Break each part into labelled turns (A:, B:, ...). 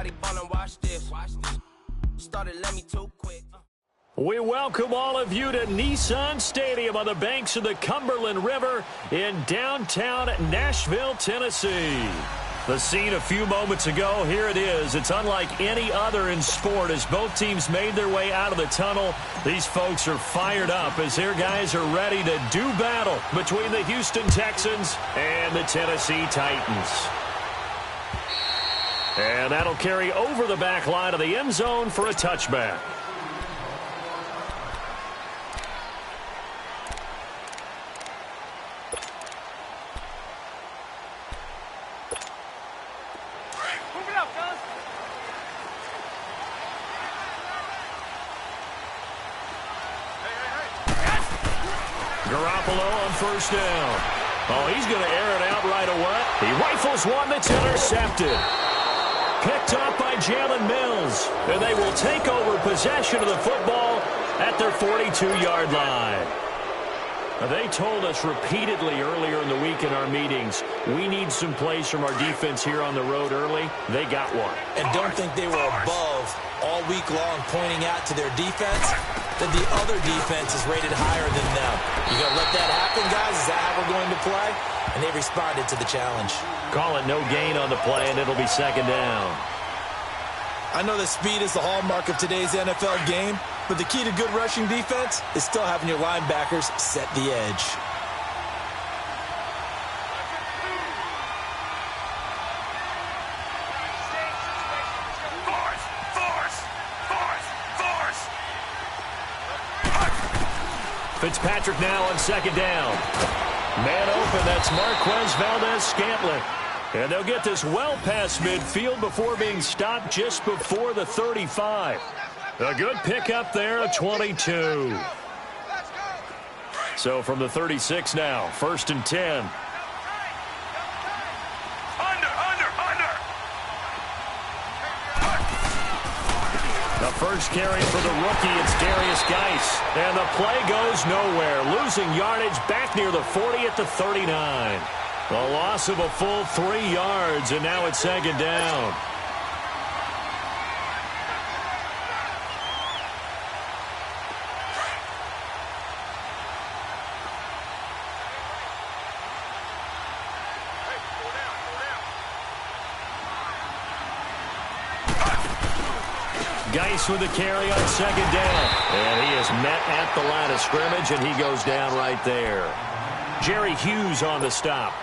A: Everybody ballin', watch this. Started, let me too quick.
B: We welcome all of you to Nissan Stadium on the banks of the Cumberland River in downtown Nashville, Tennessee. The scene a few moments ago, here it is. It's unlike any other in sport as both teams made their way out of the tunnel. These folks are fired up as their guys are ready to do battle between the Houston Texans and the Tennessee Titans. And that'll carry over the back line of the end zone for a touchback. First down. Oh, he's going to air it out right away. He rifles one that's intercepted. Picked up by Jalen Mills. And they will take over possession of the football at their 42-yard line. Now, they told us repeatedly earlier in the week in our meetings, we need some plays from our defense here on the road early. They got one.
C: And don't think they were above all week long pointing out to their defense that the other defense is rated higher than them. You going to let that happen, guys? Is that how we're going to play? And they responded to the challenge.
B: Call it no gain on the play, and it'll be second down.
C: I know that speed is the hallmark of today's NFL game, but the key to good rushing defense is still having your linebackers set the edge.
B: Fitzpatrick now on second down. Man open, that's Marquez Valdez-Scantling. And they'll get this well past midfield before being stopped just before the 35. A good pickup there, a 22. So from the 36 now, 1st and 10. The first carry for the rookie, it's Darius Geis. And the play goes nowhere. Losing yardage back near the 40 at the 39. The loss of a full 3 yards, and now it's second down. Geis with a carry on second down. And he is met at the line of scrimmage, and he goes down right there. Jerry Hughes on the stop.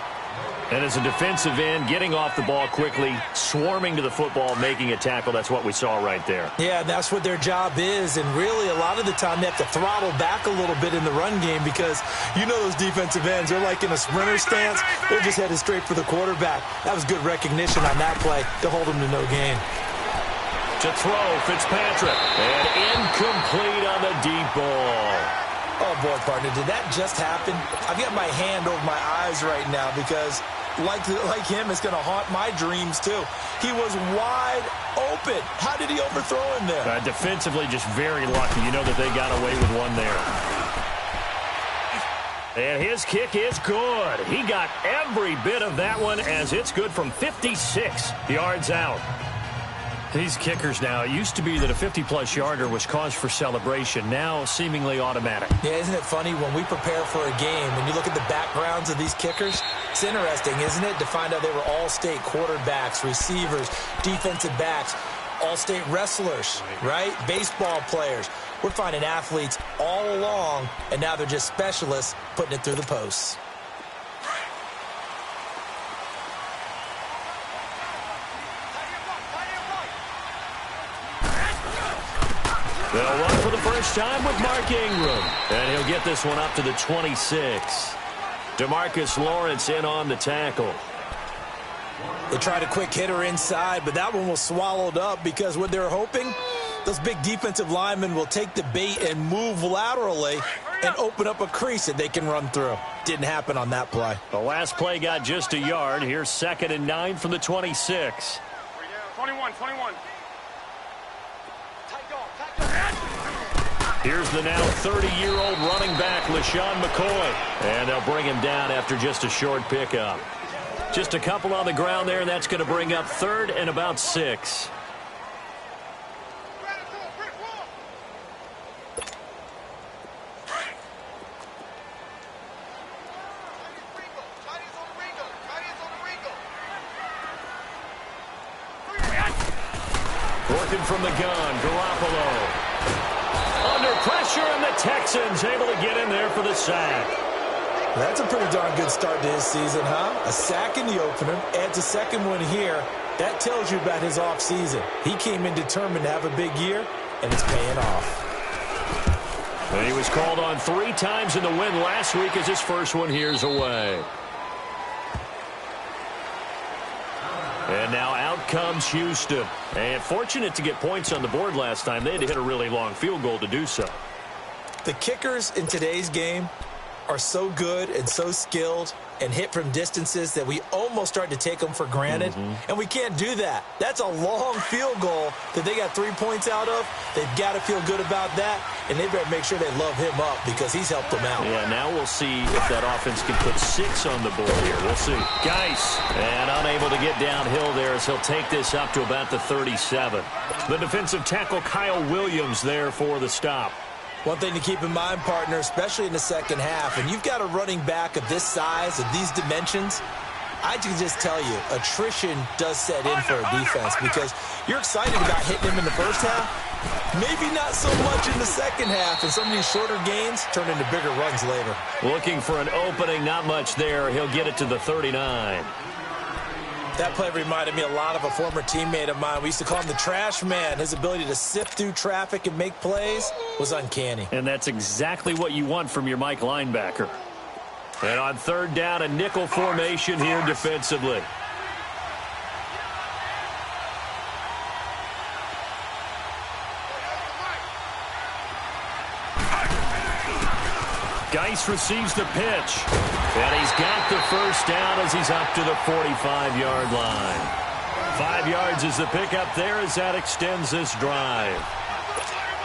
B: And as a defensive end, getting off the ball quickly, swarming to the football, making a tackle, that's what we saw right there.
C: Yeah, that's what their job is. And really, a lot of the time, they have to throttle back a little bit in the run game because you know those defensive ends, they're like in a sprinter stance. They're just headed straight for the quarterback. That was good recognition on that play to hold them to no gain.
B: To throw, Fitzpatrick. And incomplete on the deep ball.
C: Oh, boy, partner, did that just happen? I've got my hand over my eyes right now because, like him, it's going to haunt my dreams, too. He was wide open. How did he overthrow him there?
B: Defensively, just very lucky. You know that they got away with one there. And his kick is good. He got every bit of that one as it's good from 56 yards out. These kickers now, it used to be that a 50-plus yarder was cause for celebration. Now, seemingly automatic.
C: Yeah, isn't it funny when we prepare for a game, when you look at the backgrounds of these kickers, it's interesting, isn't it, to find out they were all-state quarterbacks, receivers, defensive backs, all-state wrestlers, right? Baseball players. We're finding athletes all along, and now they're just specialists putting it through the posts.
B: They'll run for the first time with Mark Ingram. And he'll get this one up to the 26. DeMarcus Lawrence in on the tackle.
C: They tried a quick hitter inside, but that one was swallowed up because what they're hoping, those big defensive linemen will take the bait and move laterally and open up a crease that they can run through. Didn't happen on that play.
B: The last play got just a yard. Here's 2nd and 9 from the 26.
D: 21.
B: Here's the now 30-year-old running back, LaShawn McCoy. And they'll bring him down after just a short pickup. Just a couple on the ground there, and that's going to bring up 3rd and about 6. Working from the gun, Garoppolo. Under pressure, and the Texans able to get in there for the sack.
C: That's a pretty darn good start to his season, huh? A sack in the opener, adds a second one here. That tells you about his offseason. He came in determined to have a big year, and it's paying off.
B: And he was called on 3 times in the win last week as his first one here's away. And now out comes Houston. And fortunate to get points on the board last time. They had to hit a really long field goal to do so.
C: The kickers in today's game are so good and so skilled and hit from distances that we almost start to take them for granted. And we can't do that. That's a long field goal that they got 3 points out of. They've got to feel good about that, and they better make sure they love him up because he's helped them out.
B: Yeah, now we'll see if that offense can put 6 on the board here. We'll see. Geis, and unable to get downhill there as he'll take this up to about the 37. The defensive tackle Kyle Williams there for the stop.
C: One thing to keep in mind, partner, especially in the second half, and you've got a running back of this size, of these dimensions, I can just tell you, attrition does set in for a defense because you're excited about hitting him in the first half, maybe not so much in the second half, and some of these shorter gains turn into bigger runs later.
B: Looking for an opening, not much there. He'll get it to the 39.
C: That play reminded me a lot of a former teammate of mine. We used to call him the trash man. His ability to sift through traffic and make plays was uncanny.
B: And that's exactly what you want from your Mike linebacker. And on third down, a nickel formation here defensively. Geis receives the pitch. And he's got the first down as he's up to the 45-yard line. 5 yards is the pickup there as that extends this drive.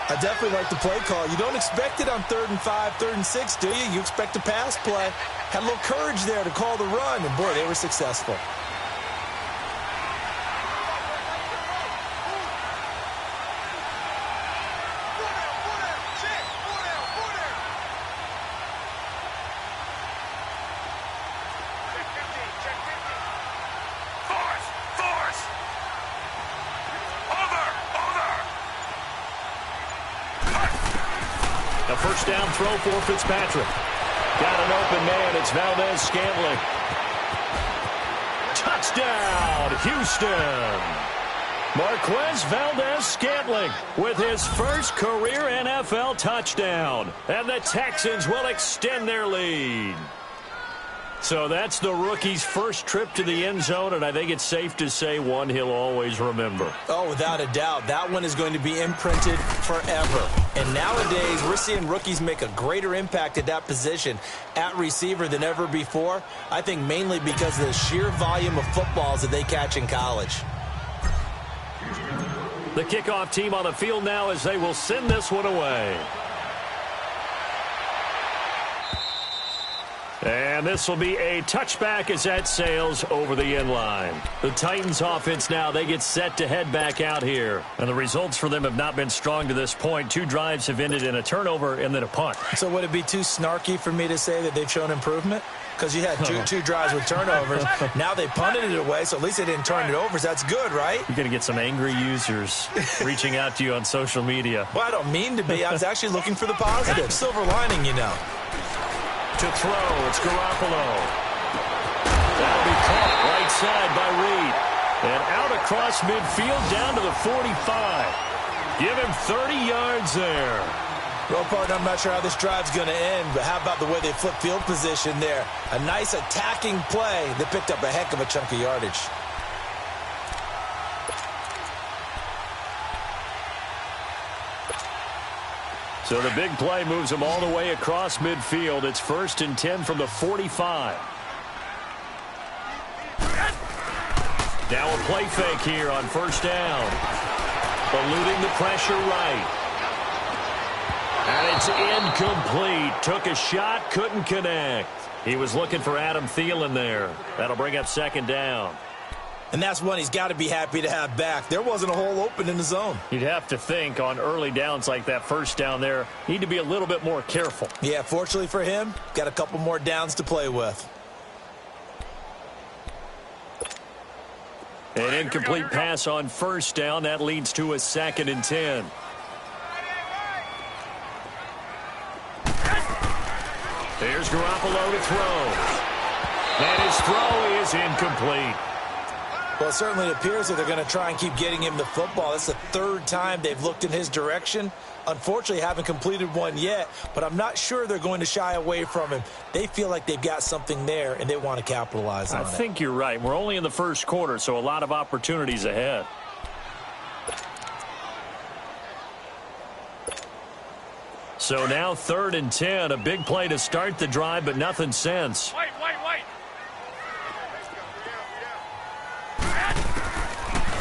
C: I definitely like the play call. You don't expect it on 3rd and 5, 3rd and 6, do you? You expect a pass play. Had a little courage there to call the run, and boy, they were successful.
B: A first down throw for Fitzpatrick. Got an open man. It's Valdez-Scantling. Touchdown, Houston. Marquez Valdez-Scantling with his first career NFL touchdown. And the Texans will extend their lead. So that's the rookie's first trip to the end zone, and I think it's safe to say one he'll always remember.
C: Oh, without a doubt. That one is going to be imprinted forever. And nowadays, we're seeing rookies make a greater impact at that position at receiver than ever before. I think mainly because of the sheer volume of footballs that they catch in college.
B: The kickoff team on the field now as they will send this one away. And this will be a touchback as that sails over the end line. The Titans offense now, they get set to head back out here. And the results for them have not been strong to this point. 2 drives have ended in a turnover and then a punt.
C: So would it be too snarky for me to say that they've shown improvement? Because you had two drives with turnovers. Now they punted it away, so at least they didn't turn it over. So that's good, right?
B: You're going to get some angry users reaching out to you on social media.
C: Well, I don't mean to be. I was actually looking for the positive. Silver lining, you know.
B: To throw, it's Garoppolo. That'll be caught right side by Reed. And out across midfield down to the 45. Give him 30 yards there.
C: Well, partner, I'm not sure how this drive's going to end, but how about the way they flip field position there? A nice attacking play that picked up a heck of a chunk of yardage.
B: So the big play moves them all the way across midfield. It's 1st and 10 from the 45. Now a play fake here on first down. Eluding the pressure right. And it's incomplete. Took a shot, couldn't connect. He was looking for Adam Thielen there. That'll bring up 2nd down.
C: And that's one he's got to be happy to have back. There wasn't a hole open in the zone.
B: You'd have to think on early downs like that first down there, need to be a little bit more careful.
C: Yeah, fortunately for him, got a couple more downs to play with.
B: An incomplete pass on first down. That leads to a 2nd and 10. Here's Garoppolo to throw. And his throw is incomplete.
C: Well, it certainly appears that they're going to try and keep getting him the football. That's the 3rd time they've looked in his direction. Unfortunately, haven't completed one yet, but I'm not sure they're going to shy away from him. They feel like they've got something there, and they want to capitalize on it.
B: I think you're right. We're only in the first quarter, so a lot of opportunities ahead. So now 3rd and 10. A big play to start the drive, but nothing since.
D: Wait.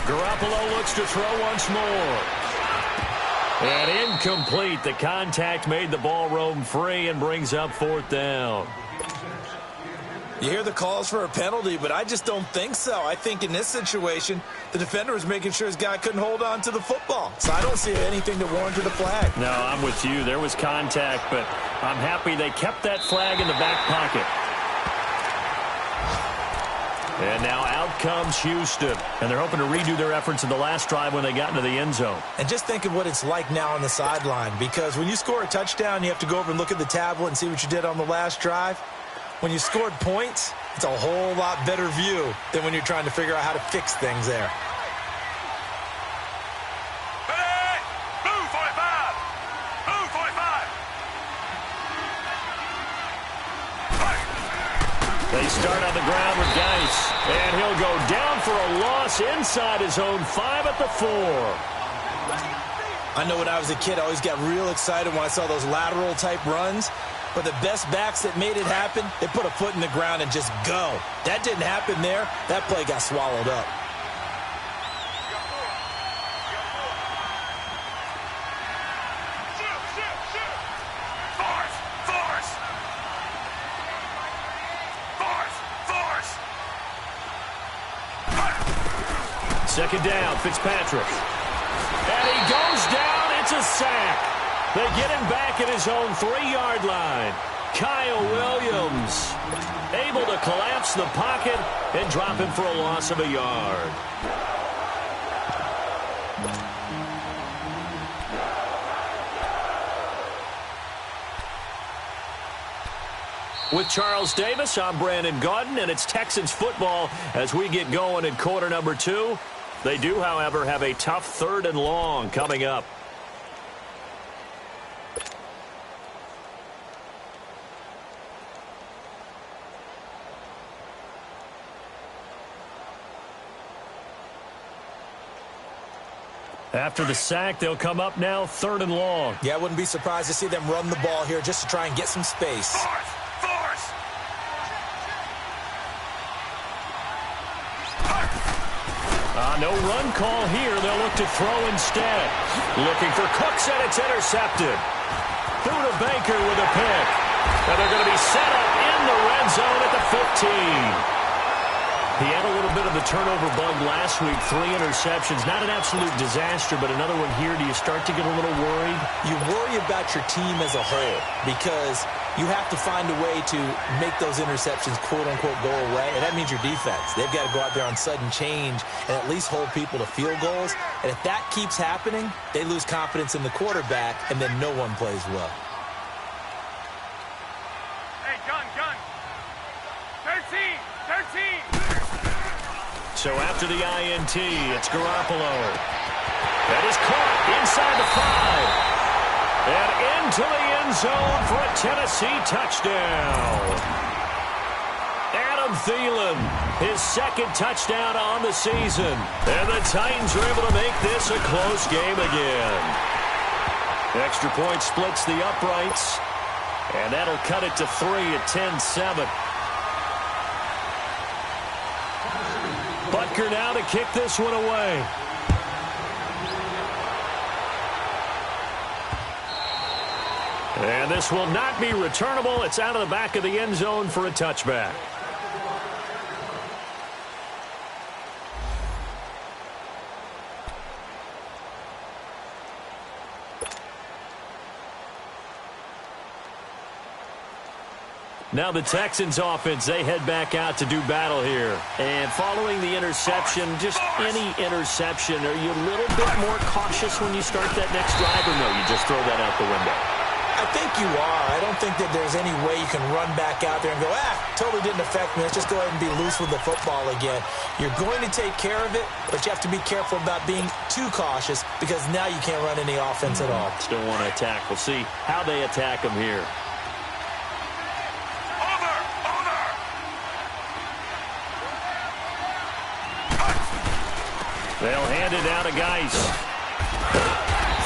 B: Garoppolo looks to throw once more. And incomplete. The contact made the ball roam free and brings up 4th down.
C: You hear the calls for a penalty, but I just don't think so. I think in this situation, the defender was making sure his guy couldn't hold on to the football. So I don't see anything to warrant the flag.
B: No, I'm with you. There was contact, but I'm happy they kept that flag in the back pocket. And now out comes Houston. And they're hoping to redo their efforts in the last drive when they got into the end zone.
C: And just think of what it's like now on the sideline. Because when you score a touchdown, you have to go over and look at the tablet and see what you did on the last drive. When you scored points, it's a whole lot better view than when you're trying to figure out how to fix things there.
D: Hey! Move 45! Move 45!
B: They start on the ground with Geis. And he'll go down for a loss inside his own 5 at the 4.
C: I know when I was a kid, I always got real excited when I saw those lateral-type runs. But the best backs that made it happen, they put a foot in the ground and just go. That didn't happen there. That play got swallowed up.
B: Second down, Fitzpatrick. And he goes down. It's a sack. They get him back at his own 3-yard line. Kyle Williams able to collapse the pocket and drop him for a loss of a yard. With Charles Davis, I'm Brandon Gaudin, and it's Texans football as we get going in quarter number 2. They do, however, have a tough 3rd and long coming up. After the sack, they'll come up now 3rd and long.
C: Yeah, I wouldn't be surprised to see them run the ball here just to try and get some space.
D: Force!
B: No run call here. They'll look to throw instead. Looking for Cooks, and it's intercepted. Through to Baker with a pick. And they're going to be set up in the red zone at the 15. He had a little bit of the turnover bug last week, 3 interceptions. Not an absolute disaster, but another one here. Do you start to get a little worried?
C: You worry about your team as a whole because you have to find a way to make those interceptions, quote-unquote, go away, and that means your defense. They've got to go out there on sudden change and at least hold people to field goals. And if that keeps happening, they lose confidence in the quarterback, and then no one plays well.
D: Hey, gun! 13!
B: So after the INT, it's Garoppolo. That is caught inside the 5. And into the end zone for a Tennessee touchdown. Adam Thielen, his 2nd touchdown on the season. And the Titans are able to make this a close game again. Extra point splits the uprights. And that'll cut it to 3 at 10-7. Butker now to kick this one away. And this will not be returnable. It's out of the back of the end zone for a touchback. Now the Texans offense, they head back out to do battle here. And following the interception, just any interception, are you a little bit more cautious when you start that next drive, or no, you just throw that out the window?
C: I think you are. I don't think that there's any way you can run back out there and go, totally didn't affect me. Let's just go ahead and be loose with the football again. You're going to take care of it, but you have to be careful about being too cautious because now you can't run any offense at all.
B: Still want to attack. We'll see how they attack them here. They'll hand it down to Geis.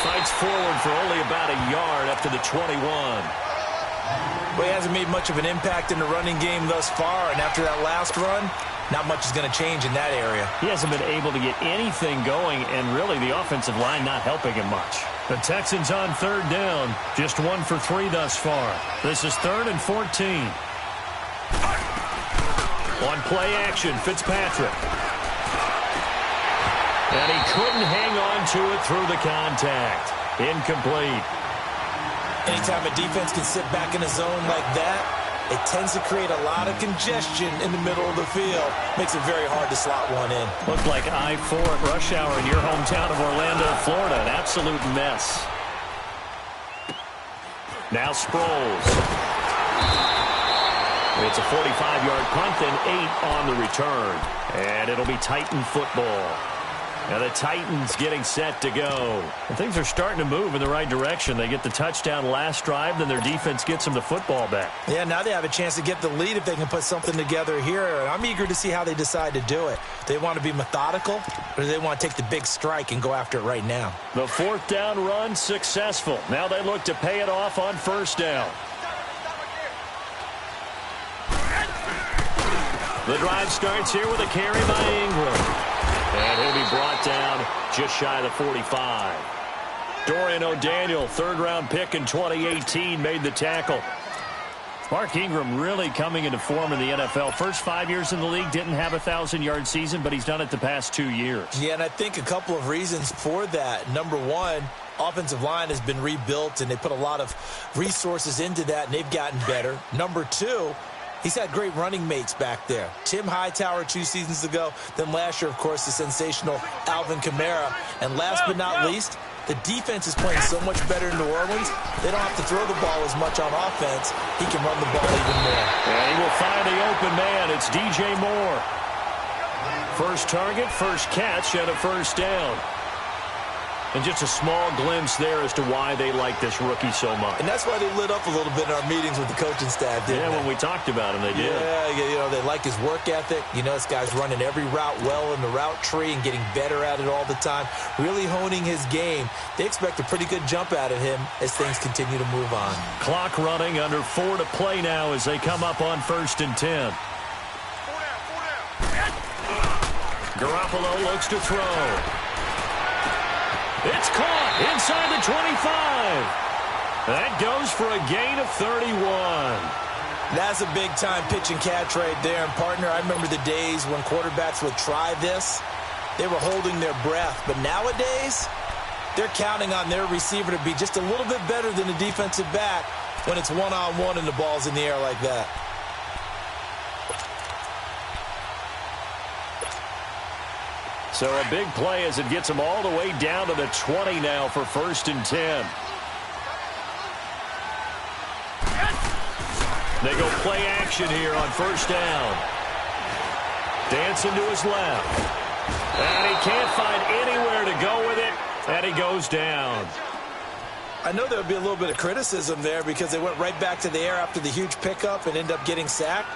B: Fights forward for only about a yard up to the 21.
C: Well, he hasn't made much of an impact in the running game thus far, and after that last run, not much is going to change in that area.
B: He hasn't been able to get anything going, and really the offensive line not helping him much. The Texans on third down, just 1 for 3 thus far. This is 3rd and 14. On play action, Fitzpatrick. And he couldn't hang on to it through the contact. Incomplete.
C: Anytime a defense can sit back in a zone like that, it tends to create a lot of congestion in the middle of the field. Makes it very hard to slot one in.
B: Looked like I-4 at rush hour in your hometown of Orlando, Florida. An absolute mess. Now Sproles. It's a 45-yard punt and 8 on the return. And it'll be Titan football. Now the Titans getting set to go. And things are starting to move in the right direction. They get the touchdown last drive, then their defense gets them the football back.
C: Yeah, now they have a chance to get the lead if they can put something together here. And I'm eager to see how they decide to do it. They want to be methodical, or do they want to take the big strike and go after it right now?
B: The 4th down run successful. Now they look to pay it off on 1st down. The drive starts here with a carry by Ingram. And he'll be brought down just shy of the 45. Dorian O'Daniel, 3rd-round pick in 2018, made the tackle. Mark Ingram really coming into form in the NFL. First 5 years in the league, didn't have a 1,000-yard season, but he's done it the past 2 years.
C: Yeah, and I think a couple of reasons for that. Number one, offensive line has been rebuilt, and they put a lot of resources into that, and they've gotten better. Number two, he's had great running mates back there. Tim Hightower 2 seasons ago. Then last year, of course, the sensational Alvin Kamara. And last but not least, the defense is playing so much better in New Orleans, they don't have to throw the ball as much on offense. He can run the ball even more.
B: And he will find the open man. It's DJ Moore. First target, first catch, and a 1st down. And just a small glimpse there as to why they like this rookie so much.
C: And that's why they lit up a little bit in our meetings with the coaching staff, didn't they?
B: When we talked about him, they did.
C: Yeah, they like his work ethic. This guy's running every route well in the route tree and getting better at it all the time, really honing his game. They expect a pretty good jump out of him as things continue to move on.
B: Clock running, under 4 to play now as they come up on 1st and 10. Garoppolo looks to throw. It's caught inside the 25. That goes for a gain of 31.
C: That's a big-time pitch and catch right there. And, partner, I remember the days when quarterbacks would try this. They were holding their breath. But nowadays, they're counting on their receiver to be just a little bit better than the defensive back when it's one-on-one and the ball's in the air like that.
B: So a big play as it gets them all the way down to the 20 now for 1st and 10. They go play action here on 1st down. Dancing to his left. And he can't find anywhere to go with it, and he goes down.
C: I know there would be a little bit of criticism there because they went right back to the air after the huge pickup and end up getting sacked.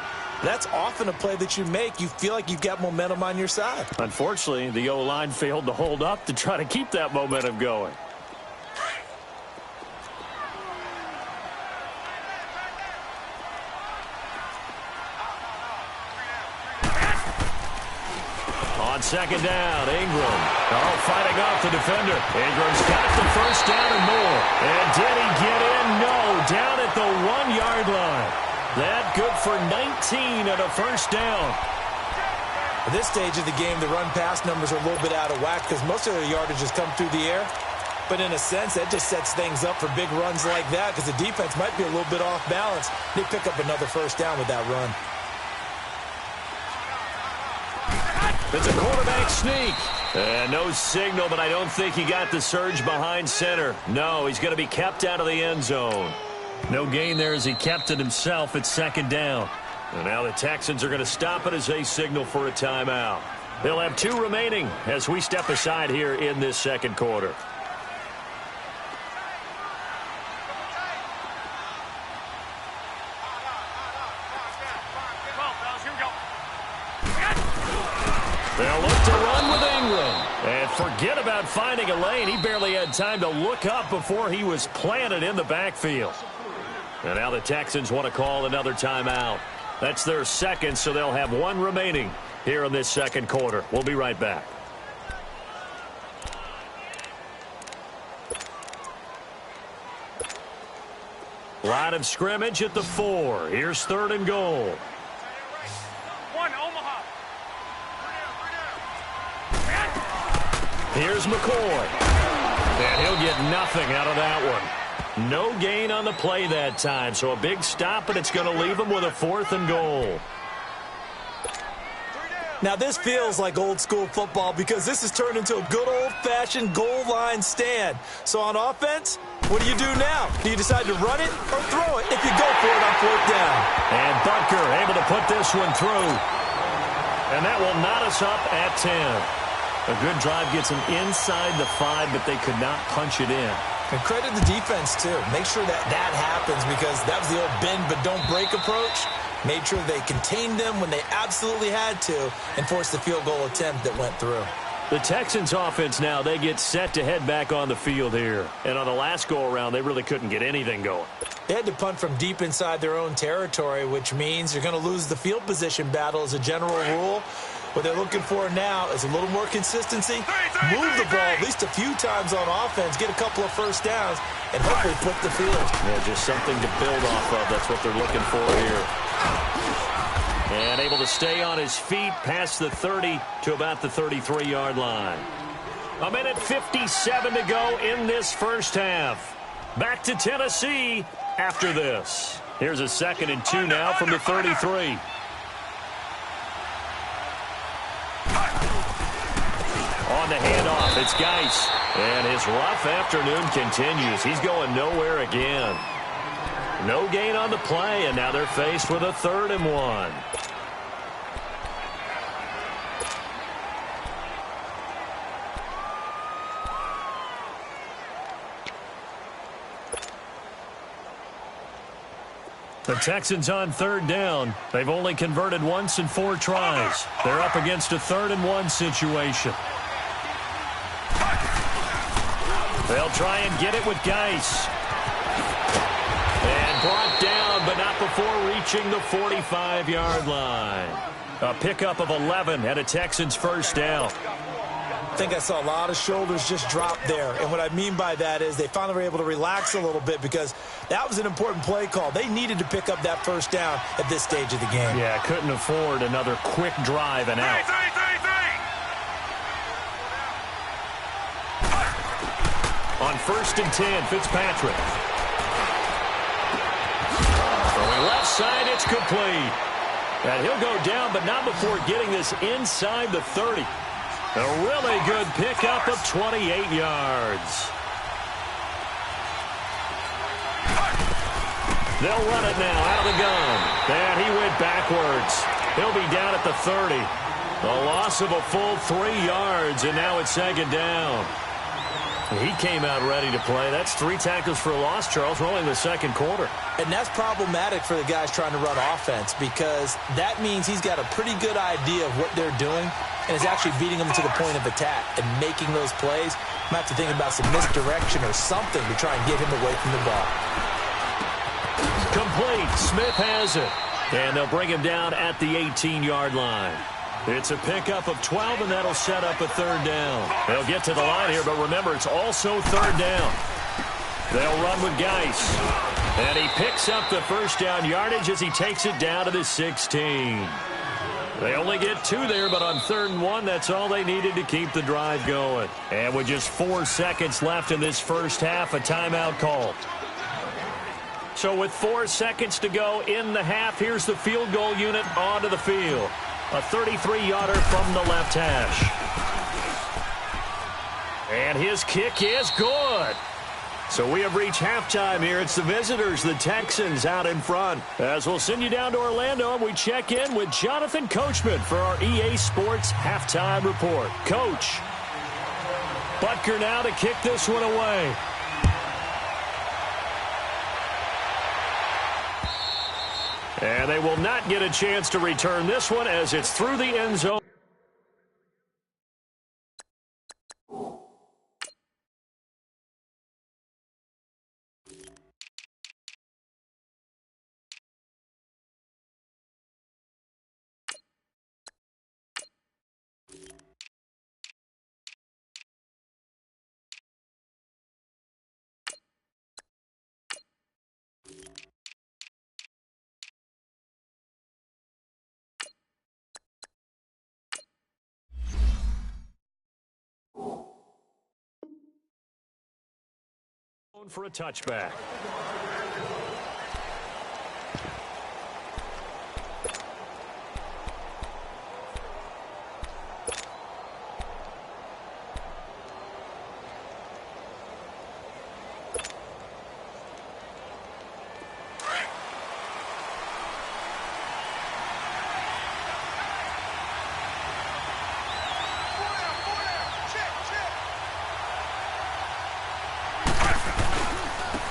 C: That's often a play that you make. You feel like you've got momentum on your side.
B: Unfortunately, the O-line failed to hold up to try to keep that momentum going. On 2nd down, Ingram. Fighting off the defender. Ingram's got the 1st down and more. And did he get in? No, down at the 1-yard line. That good for 19 and a 1st down.
C: At this stage of the game, the run-pass numbers are a little bit out of whack because most of their yardage has come through the air. But in a sense, that just sets things up for big runs like that because the defense might be a little bit off balance. They pick up another first down with that run.
B: It's a quarterback sneak. No signal, but I don't think he got the surge behind center. No, he's going to be kept out of the end zone. No gain there as he kept it himself at second down. And now the Texans are going to stop it as they signal for a timeout. They'll have 2 remaining as we step aside here in this second quarter. They'll look to run with Ingram. And forget about finding a lane. He barely had time to look up before he was planted in the backfield. And now the Texans want to call another timeout. That's their second, so they'll have 1 remaining here in this second quarter. We'll be right back. Line of scrimmage at the 4. Here's 3rd and goal.
D: 1, Omaha.
B: Here's McCoy. And he'll get nothing out of that one. No gain on the play that time, so a big stop, and it's going to leave him with a 4th and goal.
C: Now, this feels like old-school football because this has turned into a good old-fashioned goal line stand. So on offense, what do you do now? Do you decide to run it or throw it if you go for it on 4th down?
B: And Butker able to put this one through. And that will knot us up at 10. A good drive gets them inside the 5, but they could not punch it in.
C: And credit the defense, too. Make sure that happens because that was the old bend but don't break approach. Made sure they contained them when they absolutely had to and forced the field goal attempt that went through.
B: The Texans offense now, they get set to head back on the field here. And on the last go-around, they really couldn't get anything going.
C: They had to punt from deep inside their own territory, which means you're going to lose the field position battle as a general rule. What they're looking for now is a little more consistency, move the ball at least a few times on offense, get a couple of first downs, and hopefully put the field.
B: Yeah, just something to build off of. That's what they're looking for here. And able to stay on his feet past the 30 to about the 33-yard line. 1:57 to go in this first half. Back to Tennessee after this. Here's a 2nd and 2 now from the 33. On the handoff, it's Geis. And his rough afternoon continues. He's going nowhere again. No gain on the play, and now they're faced with a 3rd and 1. The Texans on 3rd down. They've only converted once in 4 tries. They're up against a 3rd and 1 situation. They'll try and get it with Geis. And brought down, but not before reaching the 45-yard line. A pickup of 11 and a Texans first down.
C: I think I saw a lot of shoulders just drop there. And what I mean by that is they finally were able to relax a little bit because that was an important play call. They needed to pick up that first down at this stage of the game.
B: Yeah, couldn't afford another quick drive and out. On 1st and 10, Fitzpatrick. Throwing left side, it's complete. And he'll go down, but not before getting this inside the 30. A really good pickup of 28 yards. They'll run it now out of the gun. And he went backwards. He'll be down at the 30. A loss of a full 3 yards, and now it's 2nd down. He came out ready to play. That's 3 tackles for a loss, Charles. We're only in the second quarter.
C: And that's problematic for the guys trying to run offense because that means he's got a pretty good idea of what they're doing and is actually beating them to the point of attack and making those plays. Might have to think about some misdirection or something to try and get him away from the ball.
B: Complete. Smith has it. And they'll bring him down at the 18-yard line. It's a pickup of 12, and that'll set up a 3rd down. They'll get to the line here, but remember, it's also 3rd down. They'll run with Geis. And he picks up the first down yardage as he takes it down to the 16. They only get 2 there, but on 3rd and 1, that's all they needed to keep the drive going. And with just 4 seconds left in this first half, a timeout called. So with 4 seconds to go in the half, here's the field goal unit onto the field. A 33-yarder from the left hash. And his kick is good. So we have reached halftime here. It's the visitors, the Texans, out in front. As we'll send you down to Orlando, and we check in with Jonathan Coachman for our EA Sports Halftime Report. Coach, Butker now to kick this one away. And they will not get a chance to return this one as it's through the end zone. For a touchback.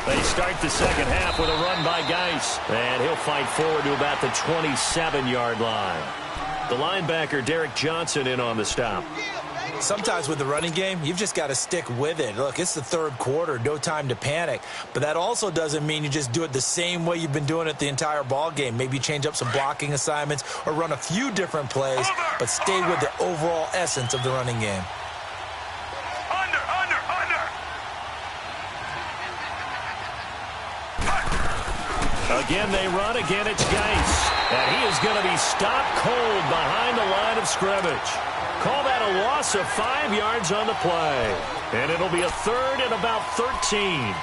B: They start the second half with a run by Geis. And he'll fight forward to about the 27-yard line. The linebacker, Derek Johnson, in on the stop.
C: Sometimes with the running game, you've just got to stick with it. Look, it's the 3rd quarter, no time to panic. But that also doesn't mean you just do it the same way you've been doing it the entire ball game. Maybe change up some blocking assignments or run a few different plays, but stay with the overall essence of the running game.
B: Again, they run. Again, it's Geis. And he is going to be stopped cold behind the line of scrimmage. Call that a loss of 5 yards on the play. And it'll be a 3rd and about 13.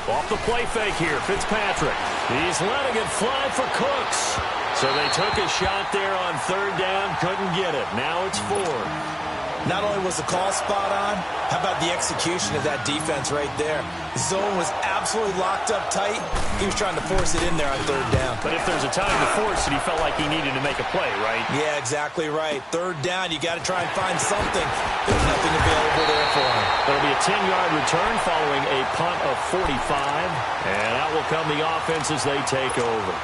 B: Off the play fake here, Fitzpatrick. He's letting it fly for Cooks. So they took a shot there on 3rd down, couldn't get it. Now it's 4th.
C: Not only was the call spot on, how about the execution of that defense right there? The zone was absolutely locked up tight. He was trying to force it in there on 3rd down.
B: But if there's a time to force it, he felt like he needed to make a play, right?
C: Yeah, exactly right. 3rd down, you got to try and find something. There's nothing available there for him.
B: It'll be a 10-yard return following a punt of 45. And out will come the offense as they take over.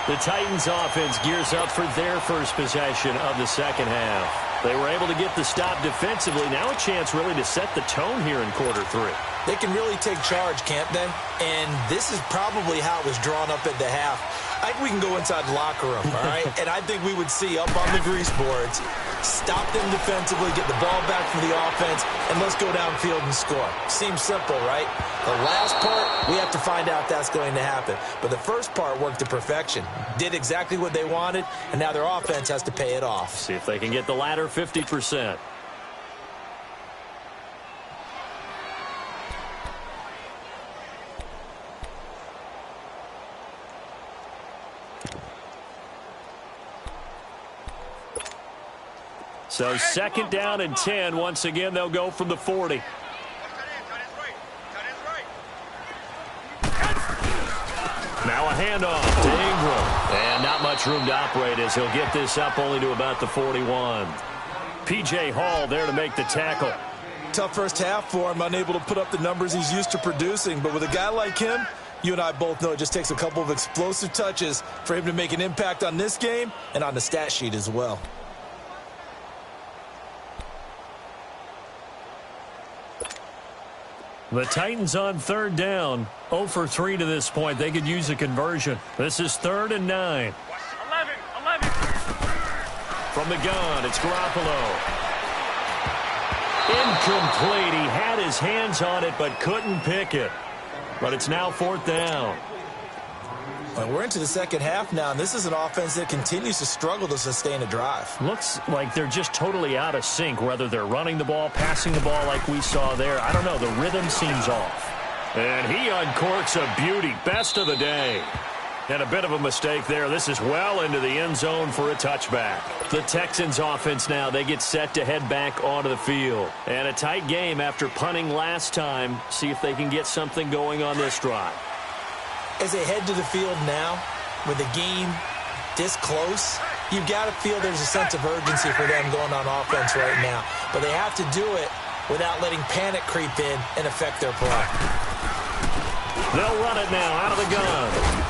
B: The Titans offense gears up for their first possession of the second half. They were able to get the stop defensively. Now a chance really to set the tone here in quarter 3.
C: They can really take charge, can't they? And this is probably how it was drawn up at the half. I think we can go inside the locker room, all right? And I think we would see up on the grease boards, stop them defensively, get the ball back from the offense, and let's go downfield and score. Seems simple, right? The last part, we have to find out if that's going to happen. But the first part worked to perfection. Did exactly what they wanted, and now their offense has to pay it off.
B: See if they can get the latter 50%. So 2nd down and 10. Once again, they'll go from the 40. Now a handoff to Ingram. And not much room to operate as he'll get this up only to about the 41. P.J. Hall there to make the tackle.
C: Tough first half for him, unable to put up the numbers he's used to producing. But with a guy like him, you and I both know it just takes a couple of explosive touches for him to make an impact on this game and on the stat sheet as well.
B: The Titans on third down. 0 for 3 to this point. They could use a conversion. This is 3rd and 9.
D: 11.
B: From the gun, it's Garoppolo. Incomplete. He had his hands on it but couldn't pick it. But it's now 4th down.
C: Well, we're into the second half now, and this is an offense that continues to struggle to sustain a drive.
B: Looks like they're just totally out of sync, whether they're running the ball, passing the ball like we saw there. I don't know. The rhythm seems off. And he uncorks a beauty. Best of the day. And a bit of a mistake there. This is well into the end zone for a touchback. The Texans offense now, they get set to head back onto the field. And a tight game after punting last time. See if they can get something going on this drive.
C: As they head to the field now, with the game this close, you've got to feel there's a sense of urgency for them going on offense right now. But they have to do it without letting panic creep in and affect their play.
B: They'll run it now out of the gun.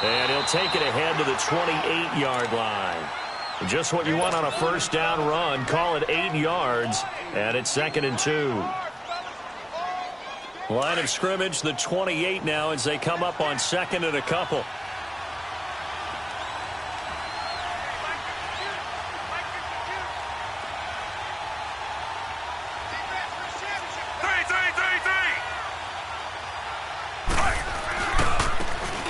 B: And he'll take it ahead to the 28-yard line. Just what you want on a first down run. Call it 8 yards, and it's 2nd and 2. Line of scrimmage, the 28 now as they come up on 2nd and a couple.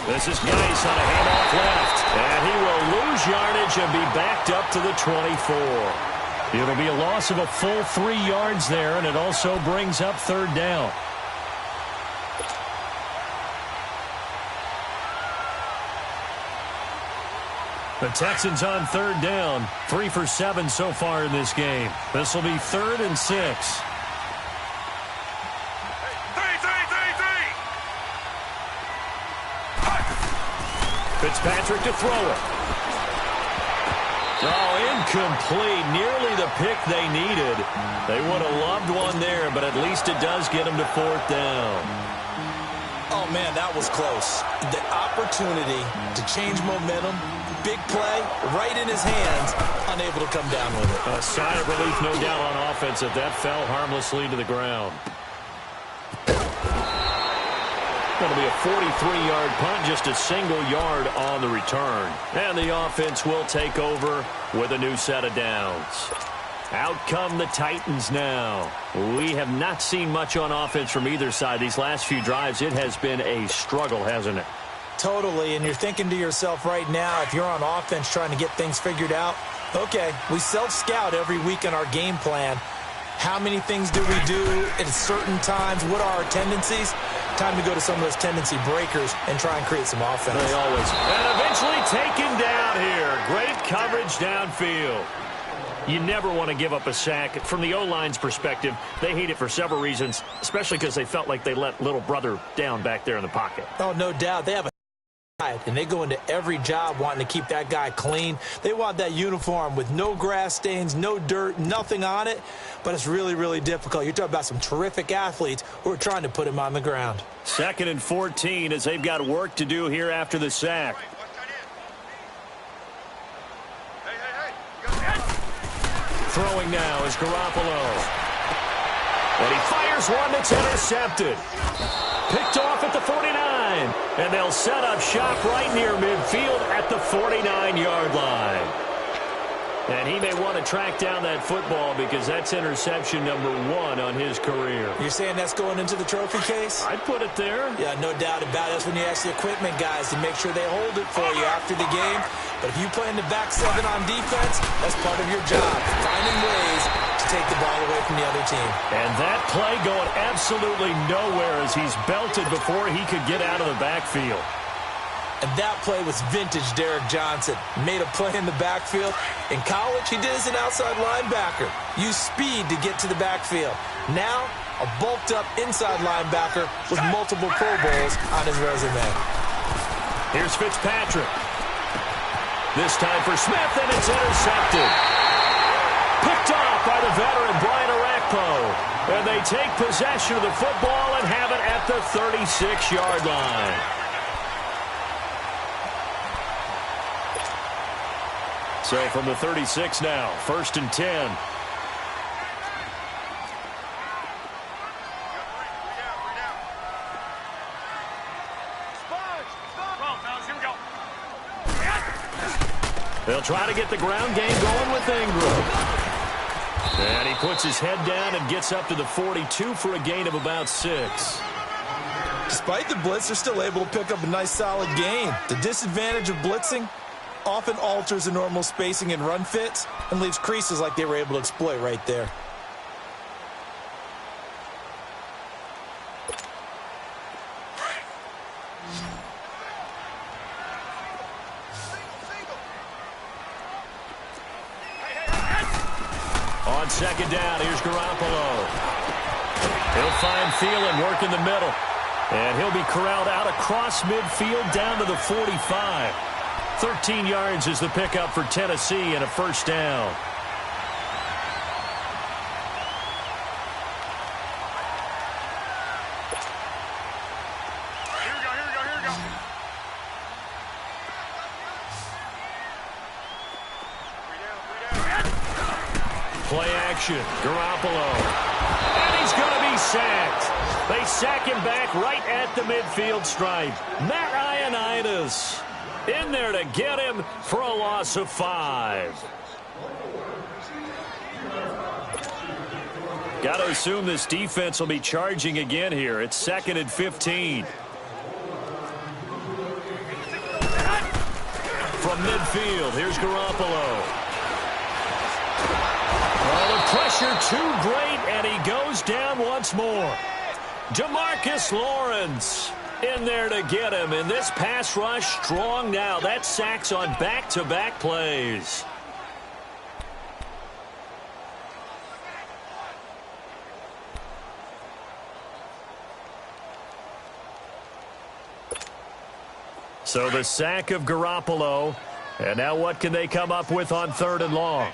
B: This is Geis on a handoff left, and he will lose yardage and be backed up to the 24. It'll be a loss of a full 3 yards there, and it also brings up 3rd down. The Texans on 3rd down, 3 for 7 so far in this game. This will be 3rd and 6. Fitzpatrick to throw it. Oh, incomplete. Nearly the pick they needed. They would have loved one there, but at least it does get them to 4th down.
C: Oh, man, that was close. The opportunity to change momentum, big play, right in his hands, unable to come down with it.
B: A sigh of relief, no doubt, on offense that fell harmlessly to the ground. Going to be a 43-yard punt, just a single yard on the return. And the offense will take over with a new set of downs. Out come the Titans now. We have not seen much on offense from either side. These last few drives, it has been a struggle, hasn't it?
C: Totally, and you're thinking to yourself right now, if you're on offense trying to get things figured out, okay, we self-scout every week in our game plan. How many things do we do at certain times? What are our tendencies? Time to go to some of those tendency breakers and try and create some offense.
B: They always. And eventually taken down here. Great coverage downfield. You never want to give up a sack. From the O-line's perspective, they hate it for several reasons, especially because they felt like they let little brother down back there in the pocket.
C: Oh, no doubt. They have a and they go into every job wanting to keep that guy clean. They want that uniform with no grass stains, no dirt, nothing on it. But it's really, really difficult. You're talking about some terrific athletes who are trying to put him on the ground.
B: 2nd and 14 as they've got work to do here after the sack. Throwing now is Garoppolo. And he fires one that's intercepted. Picked off at the 49. And they'll set up shop right near midfield at the 49-yard line. And he may want to track down that football because that's interception number 1 on his career.
C: You're saying that's going into the trophy case?
B: I'd put it there.
C: Yeah, no doubt about it. That's when you ask the equipment guys to make sure they hold it for you after the game. But if you play in the back 7 on defense, that's part of your job, finding ways to take the ball away from the other team.
B: And that play going absolutely nowhere as he's belted before he could get out of the backfield.
C: And that play was vintage Derek Johnson. Made a play in the backfield. In college, he did as an outside linebacker. Used speed to get to the backfield. Now, a bulked-up inside linebacker with multiple Pro Bowls on his resume.
B: Here's Fitzpatrick. This time for Smith, and it's intercepted. Picked off by the veteran Brian Orakpo. And they take possession of the football and have it at the 36-yard line. So from the 36 now, 1st and 10. They'll try to get the ground game going with Ingram. And he puts his head down and gets up to the 42 for a gain of about 6.
C: Despite the blitz, they're still able to pick up a nice solid gain. The disadvantage of blitzing often alters the normal spacing and run fits and leaves creases like they were able to exploit right there.
B: On second down, here's Garoppolo. He'll find Thielen working the middle. And he'll be corralled out across midfield down to the 45. 13 yards is the pickup for Tennessee and a first down.
D: Here we go.
B: Play action, Garoppolo. And he's going to be sacked. They sack him back right at the midfield stripe. Matt Ioannidis in there to get him for a loss of 5. Got to assume this defense will be charging again here. It's 2nd and 15. From midfield, here's Garoppolo. Well, the pressure too great, and he goes down once more. DeMarcus Lawrence in there to get him, and this pass rush strong now. That's sacks on back-to-back plays. So the sack of Garoppolo, and now what can they come up with on 3rd and long?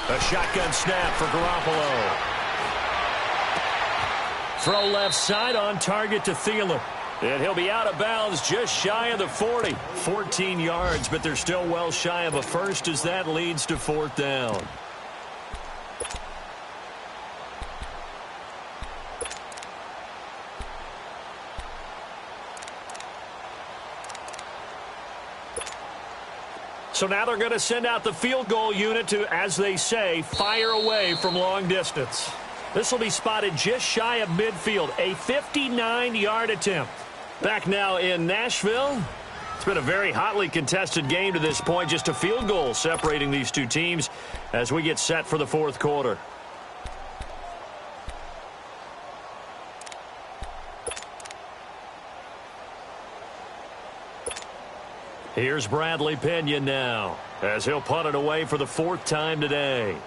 B: A shotgun snap for Garoppolo. Throw left side on target to Thielen. And he'll be out of bounds just shy of the 40. 14 yards, but they're still well shy of a first as that leads to 4th down. So now they're going to send out the field goal unit to, as they say, fire away from long distance. This will be spotted just shy of midfield, a 59-yard attempt. Back now in Nashville. It's been a very hotly contested game to this point, just a field goal separating these two teams as we get set for the 4th quarter. Here's Bradley Pinion now, as he'll punt it away for the 4th time today.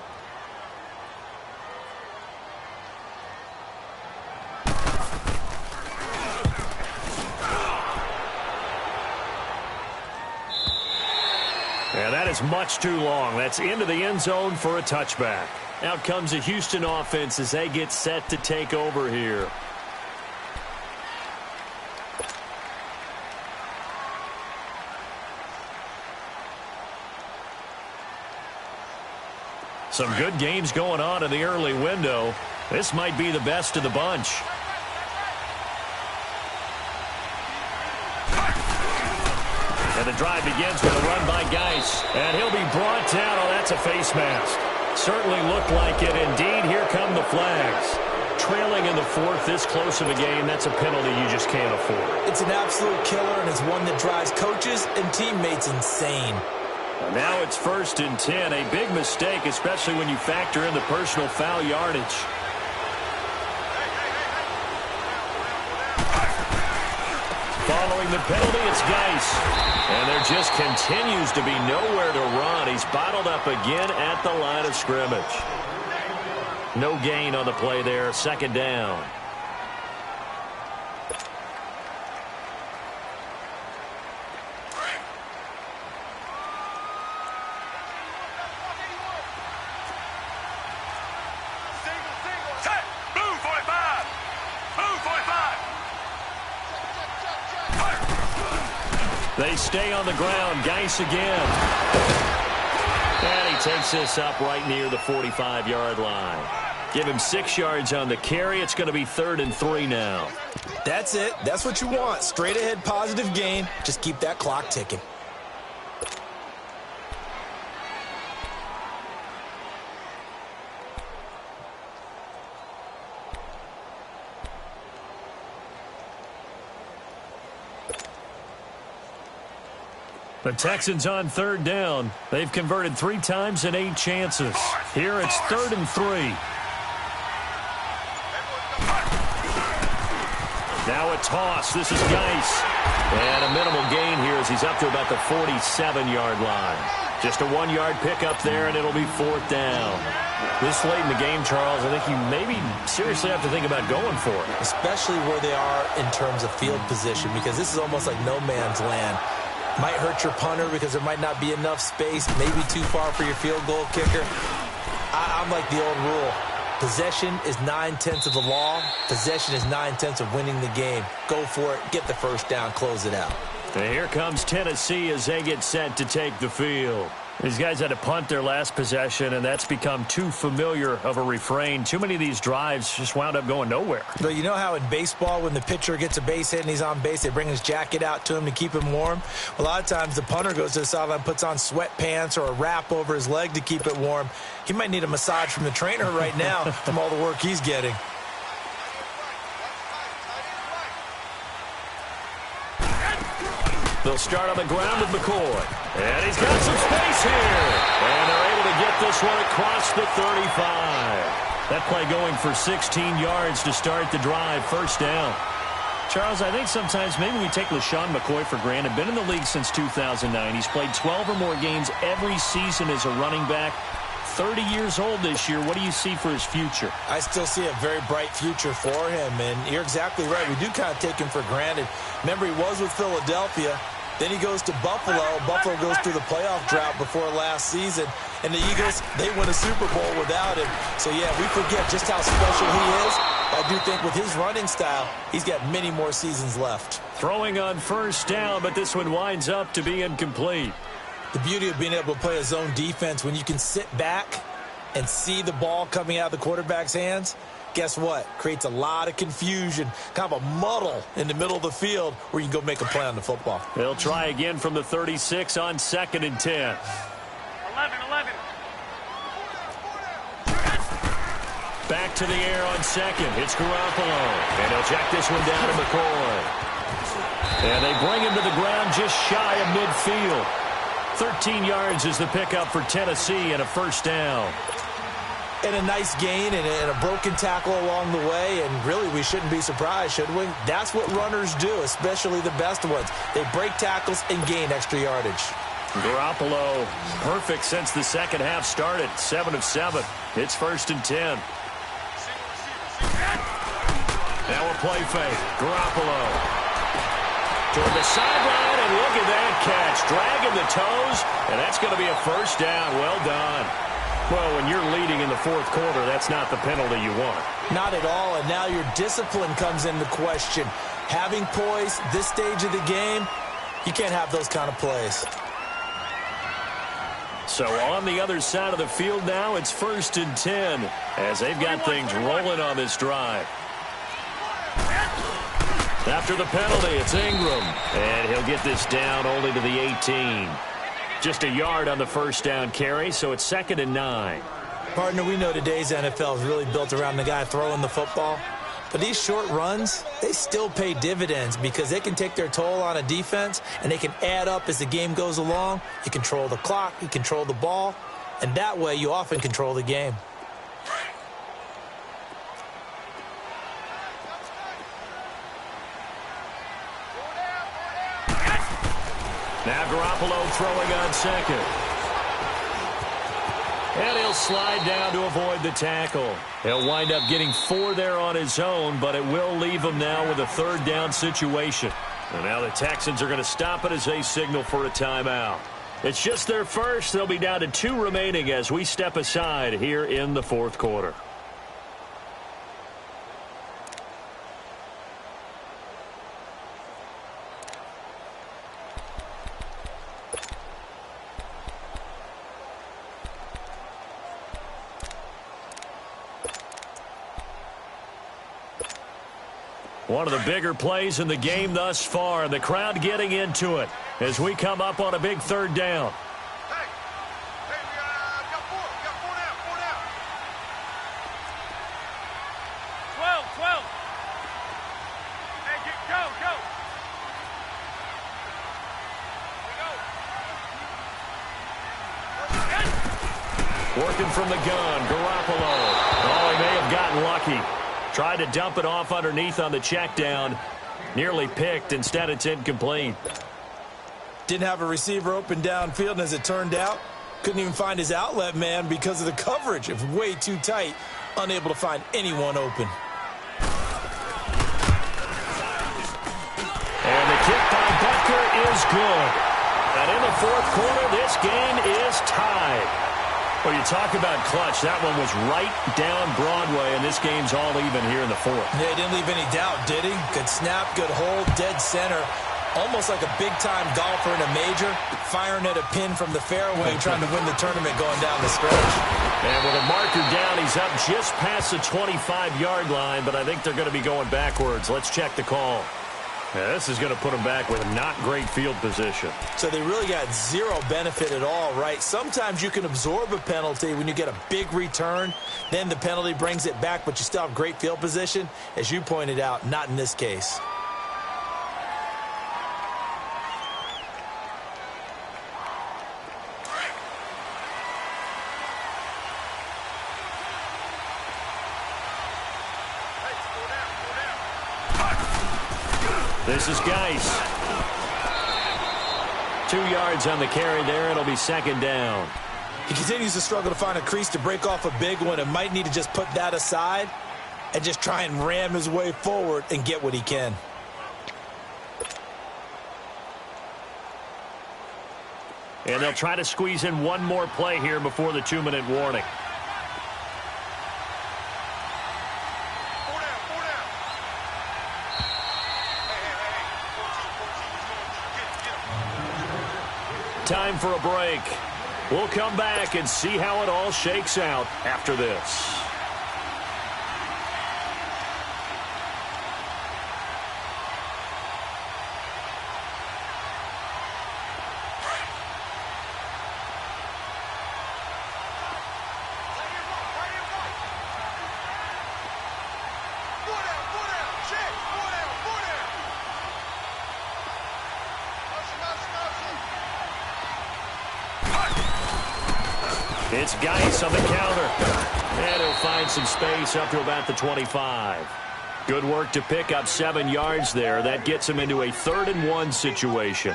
B: And that is much too long. That's into the end zone for a touchback. Out comes the Houston offense as they get set to take over here. Some good games going on in the early window. This might be the best of the bunch. And the drive begins with a run by Geis. And he'll be brought down. Oh, that's a face mask. Certainly looked like it. Indeed, here come the flags. Trailing in the 4th, this close of a game, that's a penalty you just can't afford.
C: It's an absolute killer, and it's one that drives coaches and teammates insane.
B: Now it's 1st and 10. A big mistake, especially when you factor in the personal foul yardage. Following the penalty, it's Geis. And there just continues to be nowhere to run. He's bottled up again at the line of scrimmage. No gain on the play there. 2nd down. They stay on the ground. Geis again. And he takes this up right near the 45-yard line. Give him 6 yards on the carry. It's going to be 3rd and 3 now.
C: That's it. That's what you want. Straight ahead, positive gain. Just keep that clock ticking.
B: The Texans on 3rd down. They've converted 3 times in 8 chances. Here it's 3rd and 3. Now a toss. This is Geis. And a minimal gain here as he's up to about the 47-yard line. Just a 1-yard pickup there, and it'll be 4th down. This late in the game, Charles, I think you maybe seriously have to think about going for it.
C: Especially where they are in terms of field position, because this is almost like no man's land. Might hurt your punter because there might not be enough space, maybe too far for your field goal kicker. I'm like the old rule. Possession is 9/10 of the law. Possession is 9/10 of winning the game. Go for it. Get the first down. Close it out.
B: And here comes Tennessee as they get set to take the field. These guys had to punt their last possession, and that's become too familiar of a refrain. Too many of these drives just wound up going nowhere.
C: But you know how in baseball, when the pitcher gets a base hit and he's on base, they bring his jacket out to him to keep him warm? A lot of times the punter goes to the sideline, puts on sweatpants or a wrap over his leg to keep it warm. He might need a massage from the trainer right now from all the work he's getting.
B: They'll start on the ground with McCoy. And he's got some space here. And they're able to get this one across the 35. That play going for 16 yards to start the drive. First down. Charles, I think sometimes maybe we take LaShawn McCoy for granted. Been in the league since 2009. He's played 12 or more games every season as a running back. 30 years old this year. What do you see for his future?
C: I still see a very bright future for him, and you're exactly right. We do kind of take him for granted. Remember, he was with Philadelphia. Then he goes to Buffalo. Buffalo goes through the playoff drought before last season. And the Eagles, they win a Super Bowl without him. So, yeah, we forget just how special he is. I do think with his running style, he's got many more seasons left.
B: Throwing on first down, but this one winds up to be incomplete.
C: The beauty of being able to play a zone defense, when you can sit back and see the ball coming out of the quarterback's hands, guess what? Creates a lot of confusion, kind of a muddle in the middle of the field where you can go make a play on the football.
B: They'll try again from the 36 on 2nd and 10.
D: 11.
B: Back to the air on 2nd. It's Garoppolo. And he'll check this one down to McCoy. And they bring him to the ground just shy of midfield. 13 yards is the pickup for Tennessee and a first down.
C: And a nice gain and a broken tackle along the way. And really, we shouldn't be surprised, should we? That's what runners do, especially the best ones. They break tackles and gain extra yardage.
B: Garoppolo, perfect since the second half started. 7 of 7. It's 1st and 10. Now a play fake. Garoppolo toward the sideline, and look at that catch. Dragging the toes, and that's going to be a first down. Well done. Well, when you're leading in the 4th quarter, that's not the penalty you want.
C: Not at all, and now your discipline comes into question. Having poise this stage of the game, you can't have those kind of plays.
B: So on the other side of the field now, it's 1st and 10 as they've got things rolling on this drive. After the penalty, it's Ingram, and he'll get this down only to the 18. Just a yard on the first down carry, so it's 2nd and 9.
C: Partner, we know today's NFL is really built around the guy throwing the football. But these short runs, they still pay dividends because they can take their toll on a defense, and they can add up as the game goes along. You control the clock, you control the ball, and that way you often control the game.
B: Now Garoppolo throwing on 2nd. And he'll slide down to avoid the tackle. He'll wind up getting 4 there on his own, but it will leave him now with a 3rd down situation. And now the Texans are going to stop it as they signal for a timeout. It's just their first. They'll be down to 2 remaining as we step aside here in the 4th quarter. One of the bigger plays in the game thus far, and the crowd getting into it as we come up on a big third down.
E: Hey, we got four down.
D: 12. Hey, go.
B: Working from the gun, Garoppolo. Oh, he may have gotten lucky. Tried to dump it off underneath on the check down. Nearly picked. Instead, it's incomplete.
C: Didn't have a receiver open downfield, and as it turned out, couldn't even find his outlet man because of the coverage. It was way too tight. Unable to find anyone open.
B: And the kick by Butker is good. And in the fourth quarter, this game is tied. Well, you talk about clutch. That one was right down Broadway, and this game's all even here in the fourth.
C: Yeah, he didn't leave any doubt, did he? Good snap, good hold, dead center. Almost like a big-time golfer in a major, firing at a pin from the fairway, trying to win the tournament going down the stretch.
B: And with a marker down, he's up just past the 25-yard line, but I think they're going to be going backwards. Let's check the call. Yeah, this is going to put them back with not great field position.
C: So they really got zero benefit at all, right? Sometimes you can absorb a penalty when you get a big return. Then the penalty brings it back, but you still have great field position. As you pointed out, not in this case.
B: This is Geis. 2 yards on the carry there. It'll be second down.
C: He continues to struggle to find a crease to break off a big one and might need to just put that aside and just try and ram his way forward and get what he can.
B: And they'll try to squeeze in one more play here before the 2-minute warning. Time for a break. We'll come back and see how it all shakes out after this. It's Geis on the counter. And he'll find some space up to about the 25. Good work to pick up 7 yards there. That gets him into a 3rd-and-1 situation.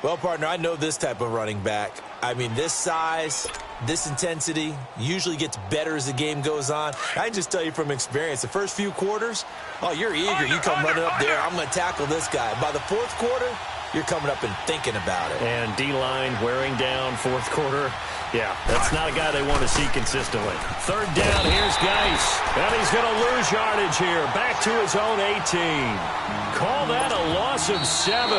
C: Well, partner, I know this type of running back. I mean, this size, this intensity usually gets better as the game goes on. I can just tell you from experience, the first few quarters, oh, you're eager. You come running up there, I'm going to tackle this guy. By the fourth quarter, you're coming up and thinking about it.
B: And D-line wearing down fourth quarter. Yeah, that's not a guy they want to see consistently. 3rd down, here's Geis. And he's going to lose yardage here. Back to his own 18. Call that a loss of 7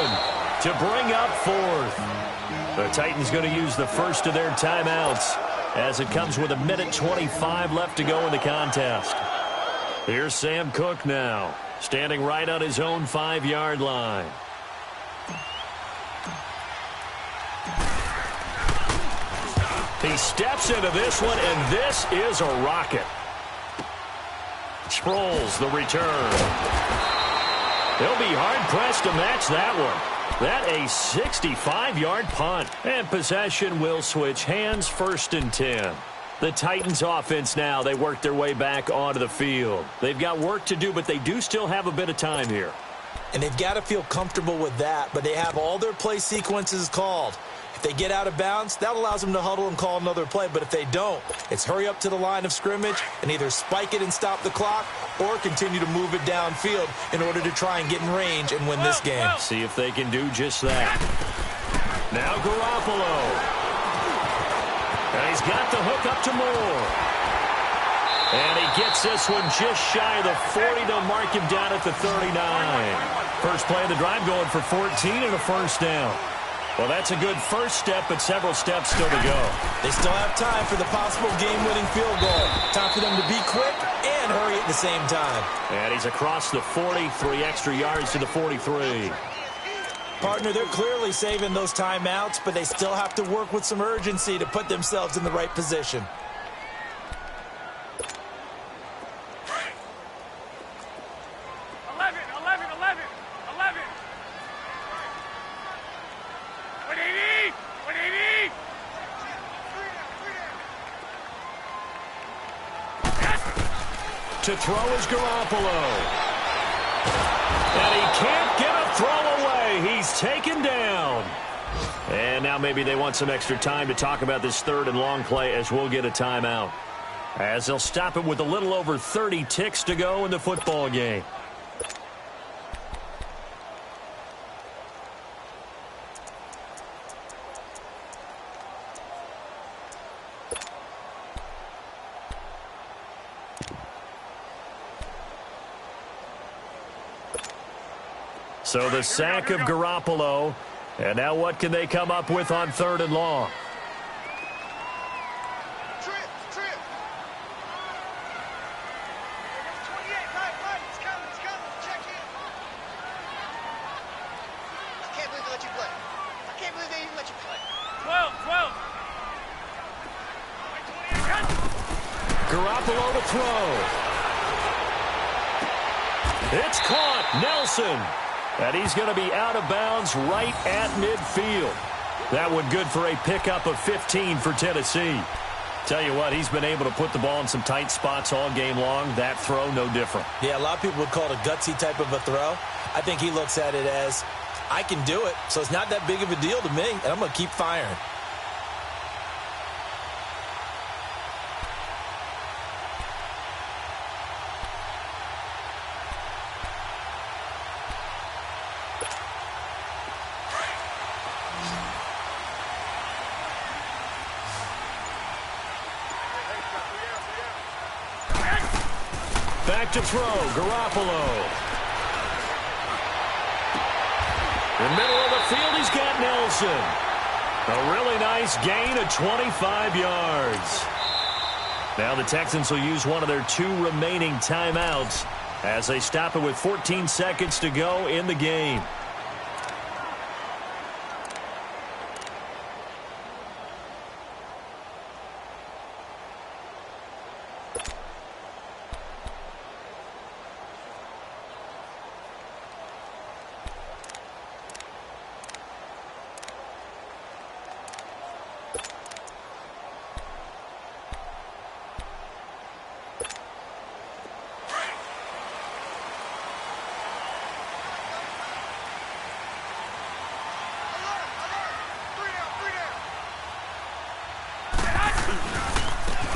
B: to bring up 4th. The Titans going to use the first of their timeouts as it comes with 1:25 left to go in the contest. Here's Sam Cook now, standing right on his own 5-yard line. He steps into this one, and this is a rocket. Sproles, the return. They'll be hard-pressed to match that one. That a 65-yard punt. And possession will switch hands, 1st and 10. The Titans offense now, they work their way back onto the field. They've got work to do, but they do still have a bit of time here.
C: And they've got to feel comfortable with that, but they have all their play sequences called. If they get out of bounds, that allows them to huddle and call another play. But if they don't, it's hurry up to the line of scrimmage and either spike it and stop the clock or continue to move it downfield in order to try and get in range and win this game.
B: See if they can do just that. Now Garoppolo. And he's got the hook up to Moore. And he gets this one just shy of the 40 to mark him down at the 39. First play of the drive going for 14 and a 1st down. Well, that's a good first step, but several steps still to go.
C: They still have time for the possible game-winning field goal. Time for them to be quick and hurry at the same time.
B: And he's across the 40, 3 extra yards to the 43.
C: Partner, they're clearly saving those timeouts, but they still have to work with some urgency to put themselves in the right position.
B: To throw is Garoppolo. And he can't get a throw away. He's taken down. And now maybe they want some extra time to talk about this 3rd and long play as we'll get a timeout. As they'll stop it with a little over 30 ticks to go in the football game. So the sack of Garoppolo. And now what can they come up with on 3rd and long?
E: Trip. 28, right. He's coming. Check in. I can't believe they let you play. I can't believe they even let you play.
D: 12.
B: Garoppolo to throw. It's caught. Nelson. And he's going to be out of bounds right at midfield. That one good for a pickup of 15 for Tennessee. Tell you what, he's been able to put the ball in some tight spots all game long. That throw, no different.
C: Yeah, a lot of people would call it a gutsy type of a throw. I think he looks at it as, I can do it, so it's not that big of a deal to me, and I'm going to keep firing.
B: Back to throw, Garoppolo. In the middle of the field, he's got Nelson. A really nice gain of 25 yards. Now the Texans will use one of their 2 remaining timeouts as they stop it with 14 seconds to go in the game.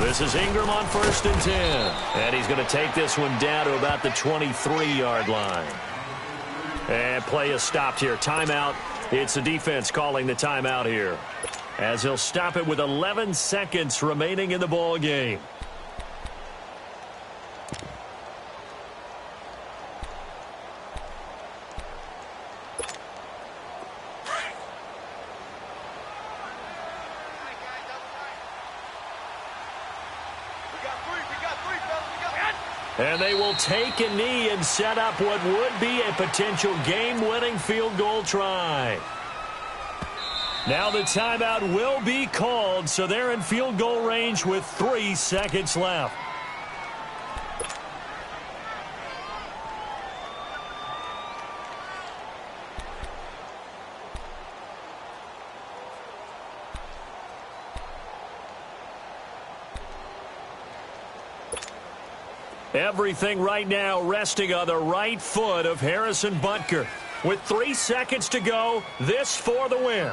B: This is Ingram on 1st and 10. And he's going to take this one down to about the 23-yard line. And play is stopped here. Timeout. It's the defense calling the timeout here, as he'll stop it with 11 seconds remaining in the ball game. And they will take a knee and set up what would be a potential game-winning field goal try. Now the timeout will be called, so they're in field goal range with 3 seconds left. Everything right now resting on the right foot of Harrison Butker. With 3 seconds to go, this for the win.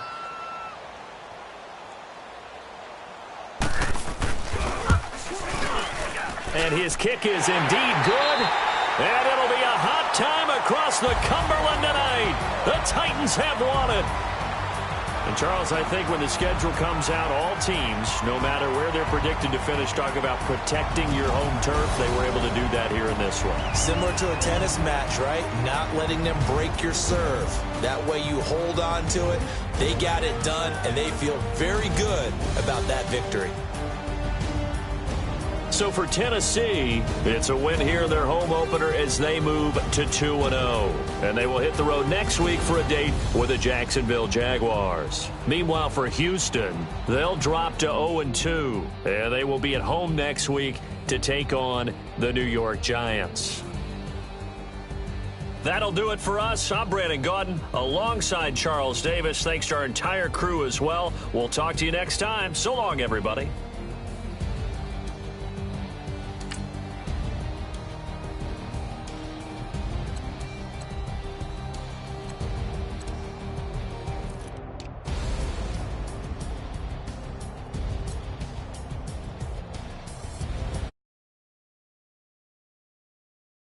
B: And his kick is indeed good. And it'll be a hot time across the Cumberland tonight. The Titans have won it. And, Charles, I think when the schedule comes out, all teams, no matter where they're predicted to finish, talk about protecting your home turf. They were able to do that here in this one.
C: Similar to a tennis match, right? Not letting them break your serve. That way you hold on to it. They got it done, and they feel very good about that victory.
B: So for Tennessee, it's a win here in their home opener as they move to 2-0. And they will hit the road next week for a date with the Jacksonville Jaguars. Meanwhile, for Houston, they'll drop to 0-2. And they will be at home next week to take on the New York Giants. That'll do it for us. I'm Brandon Gaudin alongside Charles Davis. Thanks to our entire crew as well. We'll talk to you next time. So long, everybody.